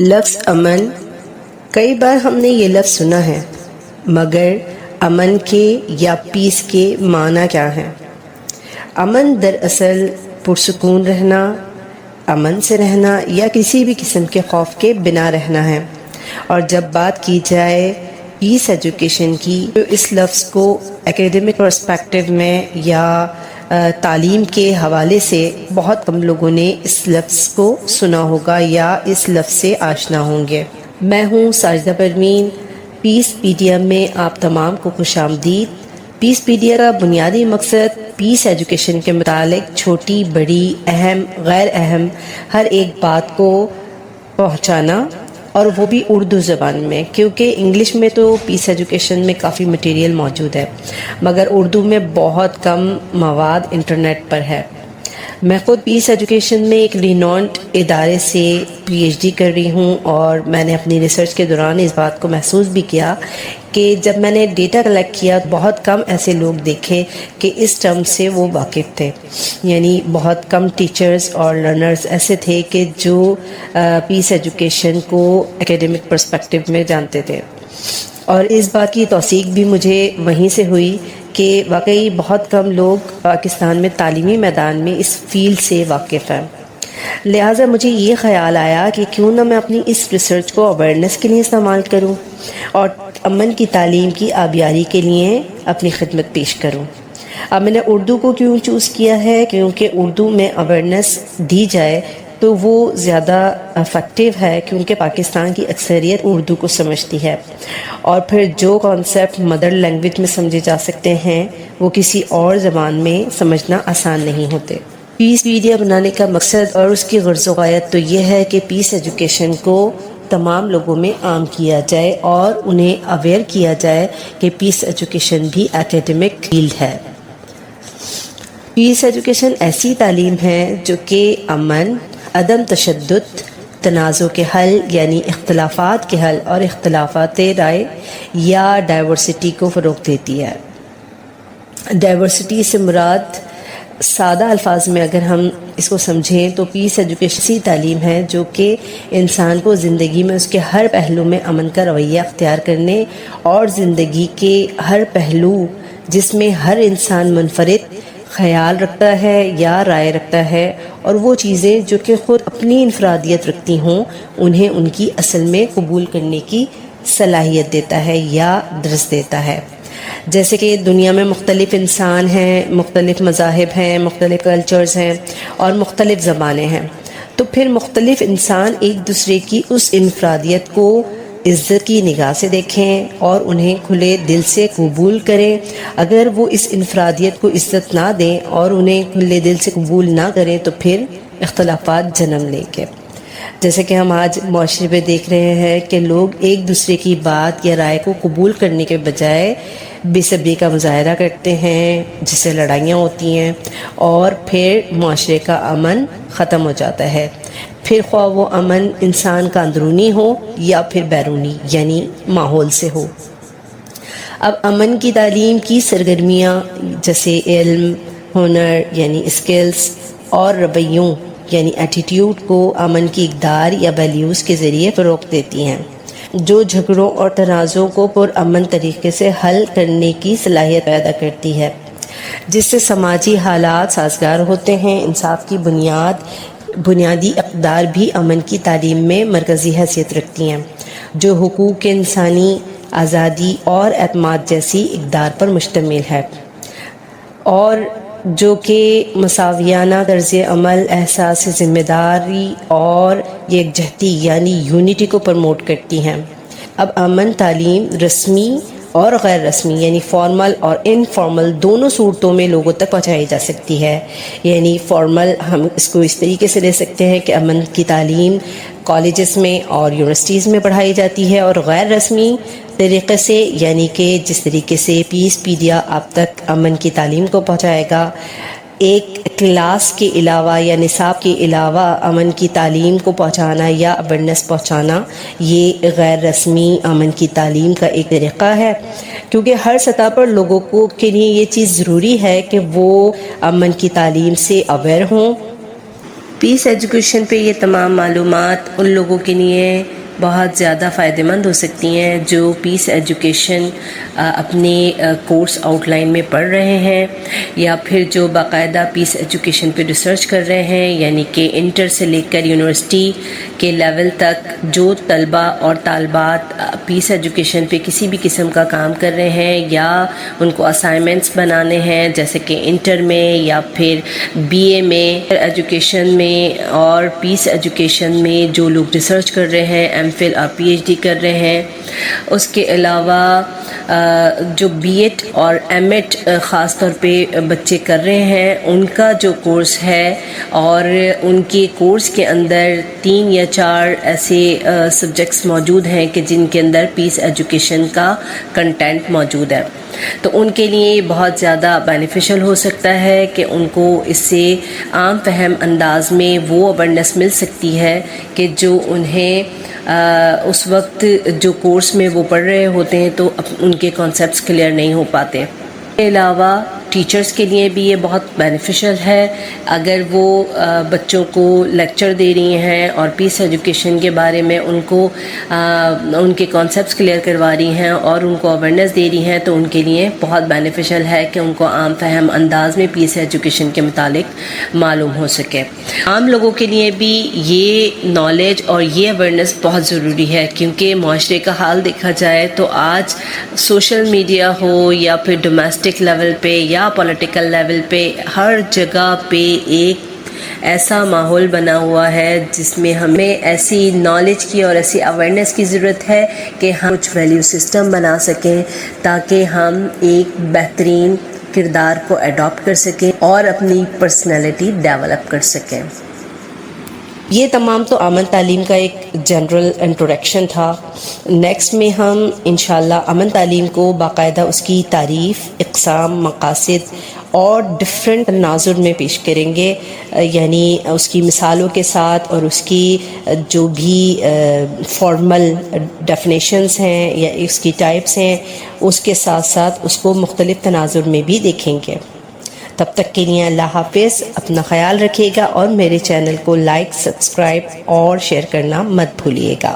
لفظ امن، کئی بار ہم نے یہ لفظ سنا ہے، مگر امن کے یا پیس کے معنی کیا ہیں؟ امن دراصل پرسکون رہنا، امن سے رہنا یا کسی بھی قسم کے خوف کے بنا رہنا ہے۔ اور جب بات کی جائے پیس ایجوکیشن کی تو اس لفظ کو اکیڈمک پرسپیکٹو میں یا تعلیم کے حوالے سے بہت کم لوگوں نے اس لفظ کو سنا ہوگا یا اس لفظ سے آشنا ہوں گے۔ میں ہوں ساجدہ پروین، پیس پیڈیا میں آپ تمام کو خوش آمدید۔ پیس پیڈیا کا بنیادی مقصد پیس ایجوکیشن کے متعلق چھوٹی بڑی اہم غیر اہم ہر ایک بات کو پہنچانا، اور وہ بھی اردو زبان میں، کیونکہ انگلش میں تو پیس ایجوکیشن میں کافی مٹیریل موجود ہے مگر اردو میں بہت کم مواد انٹرنیٹ پر ہے۔ میں خود پیس ایجوکیشن میں ایک رینونڈ ادارے سے پی ایچ ڈی کر رہی ہوں، اور میں نے اپنی ریسرچ کے دوران اس بات کو محسوس بھی کیا کہ جب میں نے ڈیٹا کلیکٹ کیا بہت کم ایسے لوگ دیکھے کہ اس ٹرم سے وہ واقف تھے، یعنی بہت کم ٹیچرز اور لرنرز ایسے تھے کہ جو پیس ایجوکیشن کو اکیڈمک پرسپیکٹو میں جانتے تھے۔ اور اس بات کی توثیق بھی مجھے وہیں سے ہوئی کہ واقعی بہت کم لوگ پاکستان میں تعلیمی میدان میں اس فیلڈ سے واقف ہیں۔ لہٰذا مجھے یہ خیال آیا کہ کیوں نہ میں اپنی اس ریسرچ کو اویئرنیس کے لیے استعمال کروں اور امن کی تعلیم کی آبیاری کے لیے اپنی خدمت پیش کروں۔ اب میں نے اردو کو کیوں چوز کیا ہے؟ کیونکہ اردو میں اویئرنیس دی جائے تو وہ زیادہ افیکٹو ہے، کیونکہ پاکستان کی اکثریت اردو کو سمجھتی ہے، اور پھر جو کانسیپٹ مدر لینگویج میں سمجھے جا سکتے ہیں وہ کسی اور زبان میں سمجھنا آسان نہیں ہوتے۔ پیس پیڈیا بنانے کا مقصد اور اس کی غرض و غایت تو یہ ہے کہ پیس ایجوکیشن کو تمام لوگوں میں عام کیا جائے اور انہیں اویئر کیا جائے کہ پیس ایجوکیشن بھی اکیڈمک فیلڈ ہے۔ پیس ایجوکیشن ایسی تعلیم ہے جو کہ امن، عدم تشدد، تنازع کے حل یعنی اختلافات کے حل اور اختلافات رائے یا ڈائیورسٹی کو فروغ دیتی ہے۔ ڈائیورسٹی سے مراد سادہ الفاظ میں اگر ہم اس کو سمجھیں تو پیس ایجوکیشن ایسی تعلیم ہے جو کہ انسان کو زندگی میں اس کے ہر پہلو میں امن کا رویہ اختیار کرنے اور زندگی کے ہر پہلو جس میں ہر انسان منفرد خیال رکھتا ہے یا رائے رکھتا ہے، اور وہ چیزیں جو کہ خود اپنی انفرادیت رکھتی ہوں انہیں ان کی اصل میں قبول کرنے کی صلاحیت دیتا ہے یا درس دیتا ہے۔ جیسے کہ دنیا میں مختلف انسان ہیں، مختلف مذاہب ہیں، مختلف کلچرز ہیں اور مختلف زبانیں ہیں، تو پھر مختلف انسان ایک دوسرے کی اس انفرادیت کو عزت کی نگاہ سے دیکھیں اور انہیں کھلے دل سے قبول کریں۔ اگر وہ اس انفرادیت کو عزت نہ دیں اور انہیں کھلے دل سے قبول نہ کریں تو پھر اختلافات جنم لیں گے۔ جیسے کہ ہم آج معاشرے میں دیکھ رہے ہیں کہ لوگ ایک دوسرے کی بات یا رائے کو قبول کرنے کے بجائے بے صبری کا مظاہرہ کرتے ہیں، جس سے لڑائیاں ہوتی ہیں اور پھر معاشرے کا امن ختم ہو جاتا ہے، پھر خواہ وہ امن انسان کا اندرونی ہو یا پھر بیرونی یعنی ماحول سے ہو۔ اب امن کی تعلیم کی سرگرمیاں جیسے علم، ہنر یعنی اسکلز اور رویوں یعنی ایٹیٹیوڈ کو امن کی اقدار یا ویلیوز کے ذریعے فروغ دیتی ہیں، جو جھگڑوں اور تنازعوں کو پرامن طریقے سے حل کرنے کی صلاحیت پیدا کرتی ہے، جس سے سماجی حالات سازگار ہوتے ہیں۔ انصاف کی بنیادی اقدار بھی امن کی تعلیم میں مرکزی حیثیت رکھتی ہیں، جو حقوق انسانی، آزادی اور اعتماد جیسی اقدار پر مشتمل ہے، اور جو کہ مساویانہ طرز عمل، احساس ذمہ داری اور یکجہتی یعنی یونٹی کو پروموٹ کرتی ہیں۔ اب امن تعلیم رسمی اور غیر رسمی یعنی فارمل اور انفارمل دونوں صورتوں میں لوگوں تک پہنچائی جا سکتی ہے۔ یعنی فارمل ہم اس کو اس طریقے سے لے سکتے ہیں کہ امن کی تعلیم کالجز میں اور یونیورسٹیز میں پڑھائی جاتی ہے، اور غیر رسمی طریقے سے یعنی کہ جس طریقے سے پیس پیڈیا آپ تک امن کی تعلیم کو پہنچائے گا، ایک کلاس کے علاوہ یا نصاب کے علاوہ امن کی تعلیم کو پہنچانا یا اویئرنیس پہنچانا، یہ غیر رسمی امن کی تعلیم کا ایک طریقہ ہے، کیونکہ ہر سطح پر لوگوں کو کے لیے یہ چیز ضروری ہے کہ وہ امن کی تعلیم سے اویئر ہوں پیس ایجوکیشن پہ یہ تمام معلومات ان لوگوں کے لیے بہت زیادہ فائدہ مند ہو سکتی ہیں جو پیس ایجوکیشن اپنے کورس آؤٹ لائن میں پڑھ رہے ہیں، یا پھر جو باقاعدہ پیس ایجوکیشن پہ ریسرچ کر رہے ہیں، یعنی کہ انٹر سے لے کر یونیورسٹی کے لیول تک جو طلبہ اور طالبات پیس ایجوکیشن پہ کسی بھی قسم کا کام کر رہے ہیں یا ان کو اسائنمنٹس بنانے ہیں، جیسے کہ انٹر میں یا پھر بی اے میں ایجوکیشن میں اور پیس ایجوکیشن میں جو لوگ ریسرچ کر رہے ہیں، ایم فل اور پی ایچ ڈی کر رہے ہیں، اس کے علاوہ جو بی ایڈ اور ایم ایڈ خاص طور پہ بچے کر رہے ہیں، ان کا جو کورس ہے اور ان کے کورس کے اندر 3 یا 4 ایسے سبجیکٹس موجود ہیں کہ جن کے اندر پیس ایجوکیشن کا کنٹینٹ موجود ہے، تو ان کے لیے یہ بہت زیادہ بینیفیشل ہو سکتا ہے کہ ان کو اس سے عام فہم انداز میں وہ اویئرنیس مل سکتی ہے کہ جو انہیں اس وقت جو کورس میں وہ پڑھ رہے ہوتے ہیں تو ان کے کانسیپٹس کلیئر نہیں ہو پاتے۔ اس کے علاوہ ٹیچرز کے لیے بھی یہ بہت بینیفیشل ہے اگر وہ بچوں کو لیکچر دے رہی ہیں اور پیس ایجوکیشن کے بارے میں ان کو ان کے کانسیپٹس کلیئر کروا رہی ہیں اور ان کو اویئرنیس دے رہی ہیں، تو ان کے لیے بہت بینیفیشل ہے کہ ان کو عام فہم انداز میں پیس ایجوکیشن کے متعلق معلوم ہو سکے۔ عام لوگوں کے لیے بھی یہ نالج اور یہ اویئرنیس بہت ضروری ہے، کیونکہ معاشرے کا حال دیکھا جائے تو آج سوشل میڈیا ہو یا پھر ڈومیسٹک لیول پہ یا پولیٹیکل لیول پہ ہر جگہ پہ ایک ایسا ماحول بنا ہوا ہے جس میں ہمیں ایسی نالج کی اور ایسی اویئرنیس کی ضرورت ہے کہ ہم کچھ ویلیو سسٹم بنا سکیں تاکہ ہم ایک بہترین کردار کو اڈاپٹ کر سکیں اور اپنی پرسنالٹی ڈیولپ کر سکیں۔ یہ تمام تو امن تعلیم کا ایک جنرل انٹروڈکشن تھا۔ نیکسٹ میں ہم انشاءاللہ امن تعلیم کو باقاعدہ اس کی تعریف، اقسام، مقاصد اور ڈفرینٹ تناظر میں پیش کریں گے، یعنی اس کی مثالوں کے ساتھ اور اس کی جو بھی فارمل ڈیفینیشنز ہیں یا اس کی ٹائپس ہیں اس کے ساتھ ساتھ اس کو مختلف تناظر میں بھی دیکھیں گے۔ تب تک کے لیے اللہ حافظ، اپنا خیال رکھیے گا اور میرے چینل کو لائک، سبسکرائب اور شیئر کرنا مت بھولیے گا۔